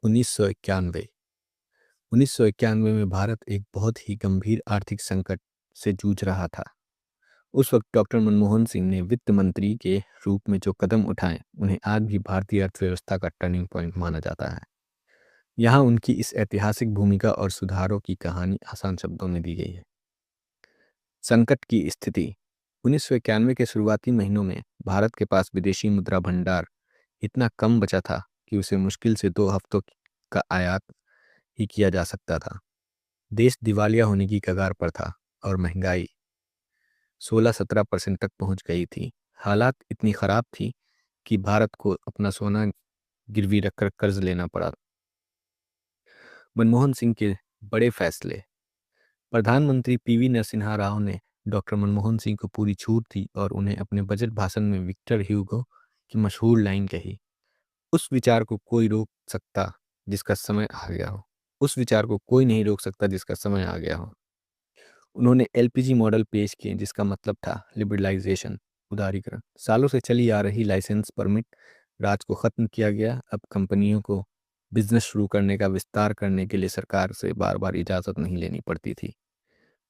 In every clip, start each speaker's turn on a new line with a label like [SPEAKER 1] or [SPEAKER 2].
[SPEAKER 1] 1991 1991 में भारत एक बहुत ही गंभीर आर्थिक संकट से जूझ रहा था। उस वक्त डॉक्टर मनमोहन सिंह ने वित्त मंत्री के रूप में जो कदम उठाए, उन्हें आज भी भारतीय अर्थव्यवस्था का टर्निंग पॉइंट माना जाता है। यहाँ उनकी इस ऐतिहासिक भूमिका और सुधारों की कहानी आसान शब्दों में दी गई है। संकट की स्थिति 1991 के शुरुआती महीनों में भारत के पास विदेशी मुद्रा भंडार इतना कम बचा था कि उसे मुश्किल से 2 हफ्तों का आयात ही किया जा सकता था। देश दिवालिया होने की कगार पर था और महंगाई 16-17% तक पहुंच गई थी। हालात इतनी खराब थी कि भारत को अपना सोना गिरवी रखकर कर्ज लेना पड़ा। मनमोहन सिंह के बड़े फैसले। प्रधानमंत्री पीवी नरसिम्हा राव ने डॉक्टर मनमोहन सिंह को पूरी छूट दी और उन्हें अपने बजट भाषण में विक्टर ह्यूगो की मशहूर लाइन कही, उस विचार को कोई रोक सकता जिसका समय आ गया हो। उस विचार को कोई नहीं रोक सकता जिसका समय आ गया हो। उन्होंने एलपीजी मॉडल पेश किए जिसका मतलब था लिबरलाइजेशन, उदारीकरण। सालों से चली आ रही लाइसेंस परमिट राज को खत्म किया गया। अब कंपनियों को बिजनेस शुरू करने का विस्तार करने के लिए सरकार से बार बार इजाज़त नहीं लेनी पड़ती थी।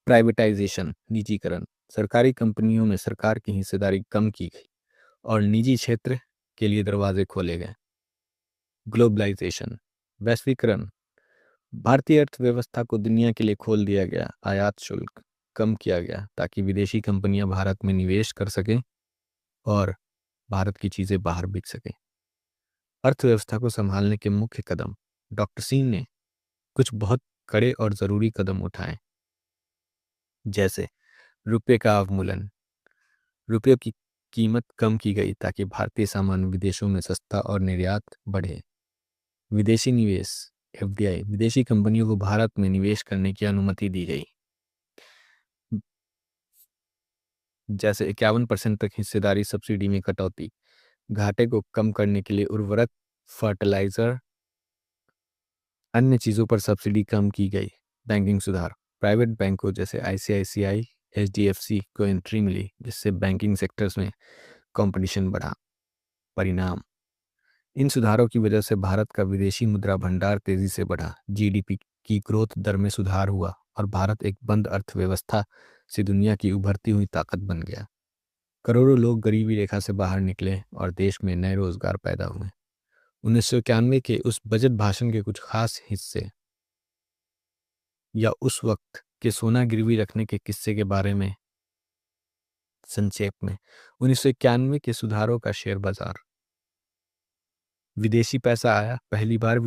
[SPEAKER 1] प्राइवेटाइजेशन, निजीकरण। सरकारी कंपनियों में सरकार की हिस्सेदारी कम की गई और निजी क्षेत्र के लिए दरवाजे खोले गए। ग्लोबलाइजेशन, वैश्वीकरण। भारतीय अर्थव्यवस्था को दुनिया के लिए खोल दिया गया। आयात शुल्क कम किया गया ताकि विदेशी कंपनियां भारत में निवेश कर सकें और भारत की चीज़ें बाहर बिक सकें। अर्थव्यवस्था को संभालने के मुख्य कदम। डॉक्टर सिंह ने कुछ बहुत कड़े और ज़रूरी कदम उठाए, जैसे रुपये का अवमूल्यन। रुपये की कीमत कम की गई ताकि भारतीय सामान विदेशों में सस्ता और निर्यात बढ़े। विदेशी निवेश, एफडीआई। विदेशी कंपनियों को भारत में निवेश करने की अनुमति दी गई, जैसे 51% तक हिस्सेदारी, सब्सिडी में कटौती। घाटे को कम करने के लिए उर्वरक, फर्टिलाइजर, अन्य चीज़ों पर सब्सिडी कम की गई। बैंकिंग सुधार। प्राइवेट बैंकों जैसे आईसीआईसीआई, एचडीएफसी को एंट्री मिली, जिससे बैंकिंग सेक्टर्स में कंपटीशन बढ़ा। परिणाम, इन सुधारों की वजह से भारत का विदेशी मुद्रा भंडार तेजी से बढ़ा। जीडीपी की ग्रोथ दर में सुधार हुआ और भारत एक बंद अर्थव्यवस्था से दुनिया की उभरती हुई ताकत बन गया। करोड़ों लोग गरीबी रेखा से बाहर निकले और देश में नए रोजगार पैदा हुए। 1991 के उस बजट भाषण के कुछ खास हिस्से या उस वक्त के सोना गिरवी रखने के किस्से के बारे में संक्षेप में। 1991 के सुधारों का शेयर बाजार। विदेशी पैसा आया। पहली बार